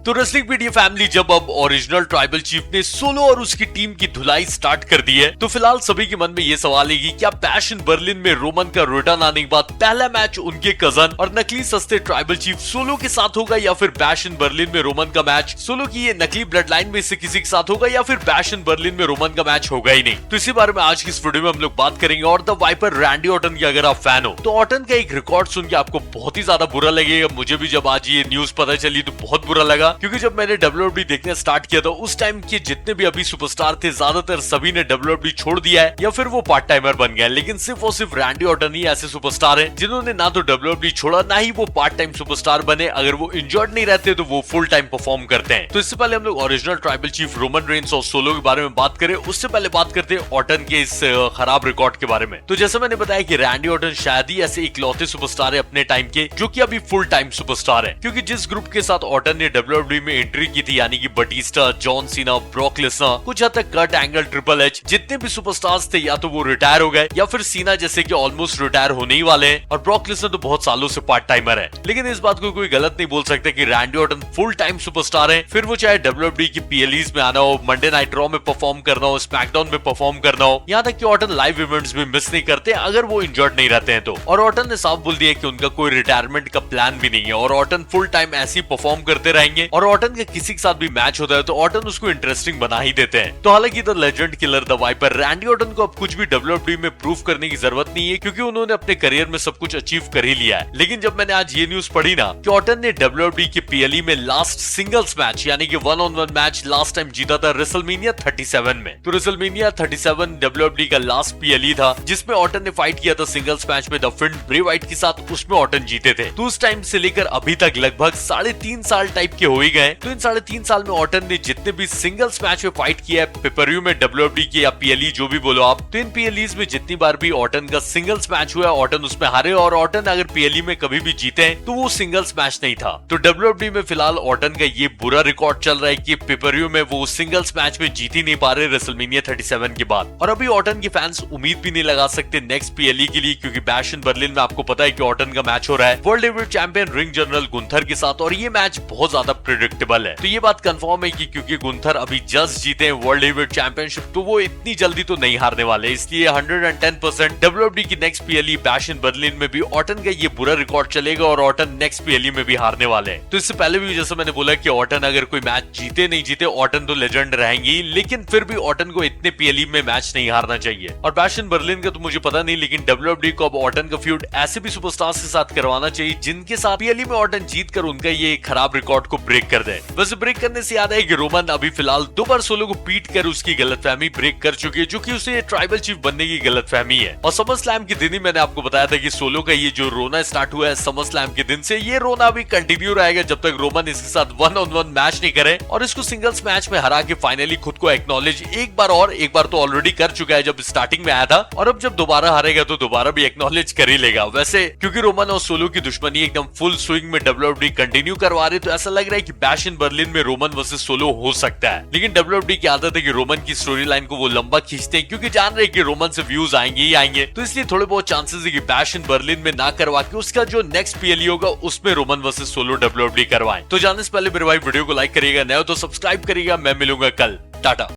तो wrestling पीडिया family जब अब ओरिजिनल ट्राइबल चीफ ने सोलो और उसकी टीम की धुलाई स्टार्ट कर दी है, तो फिलहाल सभी के मन में ये सवाल है कि क्या बैश इन बर्लिन में रोमन का रिटर्न आने के बाद पहला मैच उनके कजन और नकली सस्ते ट्राइबल चीफ सोलो के साथ होगा, या फिर बैश इन बर्लिन में रोमन का मैच सोलो की ये नकली ब्लड लाइन में से किसी के साथ होगा, या फिर बैश इन बर्लिन में रोमन का मैच होगा ही नहीं। तो इसी बारे में आज की इस वीडियो में हम लोग बात करेंगे। और द वाइपर रैंडी ऑर्टन के अगर आप फैन हो तो ऑर्टन का एक रिकॉर्ड सुन के आपको बहुत ही ज्यादा बुरा लगेगा। मुझे भी जब आज ये न्यूज पता चली तो बहुत बुरा लगा, क्योंकि जब मैंने WWE देखना स्टार्ट किया था उस टाइम के जितने भी अभी सुपरस्टार थे ज्यादातर सभी ने WWE छोड़ दिया है या फिर वो पार्ट टाइमर बन गया। लेकिन सिर्फ और सिर्फ रैंडी ऑर्टन ही ऐसे सुपरस्टार हैं जिन्होंने ना तो WWE छोड़ा ना ही वो पार्ट टाइम सुपरस्टार बने। अगर वो इंजर्ड नहीं रहते तो वो फुल टाइम परफॉर्म करते हैं। तो इससे पहले हम लोग original tribal chief Roman Reigns और सोलो के बारे में बात करें, उससे पहले बात करते हैं ऑर्टन के इस खराब रिकॉर्ड के बारे में। तो जैसे मैंने बताया कि रैंडी ऑर्टन शायद ही ऐसे इकलौते सुपरस्टार है अपने टाइम के जो कि अभी फुल टाइम सुपरस्टार है, क्योंकि जिस ग्रुप के साथ ऑर्टन ने WWE में एंट्री की थी, यानी कि Batista, John Cena, Brock Lesnar, कुछ हद तक कर्ट एंगल, ट्रिपल एच, जितने भी सुपरस्टार्स थे या तो वो रिटायर हो गए या फिर सीना जैसे कि ऑलमोस्ट रिटायर होने ही वाले हैं, और ब्रॉक लेसनर तो बहुत सालों से पार्ट टाइमर है। लेकिन इस बात को कोई गलत नहीं बोल सकता कि Randy Orton full time superstar है, फिर वो चाहे WWE की PLEs में आना हो, मंडे नाइट रॉ में परफॉर्म करना हो, स्मैकडाउन में परफॉर्म करना हो, यहाँ तक कि ऑर्टन लाइव इवेंट्स भी मिस नहीं करते अगर वो इंजर्ड नहीं रहते हैं तो। और ऑर्टन ने साफ बोल दिया कि उनका कोई रिटायरमेंट का प्लान भी नहीं है और ऑर्टन फुल टाइम ऐसे ही परफॉर्म करते रहेंगे। और ऑर्टन का किसी के साथ भी मैच होता है तो ऑर्टन उसको इंटरेस्टिंग बना ही देते हैं। तो हालांकि the legend killer the viper Randy Orton को अब कुछ भी WWE में प्रूव करने की जरूरत नहीं है, क्योंकि उन्होंने अपने करियर में सब कुछ अचीव कर ही लिया है। लेकिन जब मैंने आज ये न्यूज पढ़ी ना कि ऑर्टन ने WWE के PLE में लास्ट सिंगल्स मैच यानी कि 1-on-1 मैच लास्ट टाइम जीता था रेसलमेनिया 37 में। तो रेसलमेनिया 37 WWE का लास्ट PLE था जिसमें ऑर्टन ने फाइट किया था सिंगल्स मैच में द फिंड ब्रे वाइट के साथ, उसमें ऑर्टन जीते थे। तो उस टाइम से लेकर अभी तक लगभग 3.5 साल टाइप के हो ही गए। तो इन 3.5 साल में ऑर्टन ने जितने भी सिंगल्स मैच में फाइट किया है, पेपरव्यू में WWE के या PLE जो भी बोलो आप, तो इन PLEs में जितनी बार भी ऑर्टन का सिंगल्स मैच हुआ ऑर्टन उसमें हारे, और ऑर्टन अगर PLE में कभी भी जीते हैं तो वो सिंगल्स मैच नहीं था। तो WWE में फिलहाल ऑर्टन का ये बुरा रिकॉर्ड चल रहा है कि पेपरव्यू में वो सिंगल्स मैच में जीत ही नहीं पा रहे रेसलमेनिया 37 के बाद। और अभी ऑर्टन के फैंस उम्मीद भी नहीं लगा सकते नेक्स्ट PLE के लिए, क्योंकि बैश इन बर्लिन में आपको पता है कि ऑर्टन का मैच हो रहा है world heavyweight champion ring general Gunther के साथ, और ये मैच बहुत ज्यादा प्रेडिक्टेबल है। तो ये बात कंफर्म है कि क्योंकि गुंथर अभी जस्ट जीते हैं वर्ल्ड हेवीवेट चैंपियनशिप, तो वो इतनी जल्दी तो नहीं हारने वाले, इसलिए 110% WWE की next PLE bash in Berlin में भी ऑर्टन का ये बुरा रिकॉर्ड चलेगा और ऑर्टन नेक्स्ट PLE में भी हारने वाले हैं। तो इससे पहले भी जैसे मैंने बोला कि ऑर्टन अगर कोई मैच जीते नहीं जीते ऑर्टन तो लेजेंड रहेंगी, लेकिन फिर भी ऑर्टन को इतने PLE में मैच नहीं हारना चाहिए। और बैश इन बर्लिन का तो मुझे पता नहीं, लेकिन WWE को अब ऑर्टन का फ्यूड ऐसे भी सुपरस्टार्स के साथ करवाना चाहिए जिनके साथ PLE में ऑर्टन जीत कर उनका ये खराब रिकॉर्ड को ब्रेक कर दे। वैसे ब्रेक करने से याद है कि रोमन अभी फिलहाल 2 बार सोलो को पीट कर उसकी गलतफहमी ब्रेक कर चुकी है, जो कि उसे ट्राइबल चीफ बनने की गलतफहमी है। और समर स्लैम के दिन ही मैंने आपको बताया था कि सोलो का ये जो रोना स्टार्ट हुआ है समर स्लैम के दिन से, ये रोना भी कंटिन्यू रहेगा जब तक रोमन इसके साथ 1-on-1 मैच नहीं करे और इसको सिंगल्स मैच में हरा के फाइनली खुद को एक्नॉलेज एक बार तो ऑलरेडी कर चुका है जब स्टार्टिंग में आया था, और अब जब दोबारा हारेगा तो दोबारा भी एक्नॉलेज कर ही लेगा। वैसे क्योंकि रोमन और सोलो की दुश्मनी एकदम फुल स्विंग में WWE कंटिन्यू करवा रहे, तो ऐसा लग रहा है कि बैश इन बर्लिन में रोमन वर्सेस सोलो हो सकता है। लेकिन WWE की आदत है कि रोमन की स्टोरी लाइन को वो लंबा खींचते हैं, क्योंकि जान रहे हैं कि रोमन से व्यूज आएंगे ही आएंगे, तो इसलिए थोड़े बहुत चांसेस है कि बैश इन बर्लिन में ना करवा के उसका जो नेक्स्ट PLE होगा उसमें रोमन वर्सेस सोलो WWE करवाएं। तो जाने से पहले मेरे भाई वीडियो को लाइक करिएगा, नए हो तो सब्सक्राइब करिएगा। मैं मिलूंगा कल, टाटा।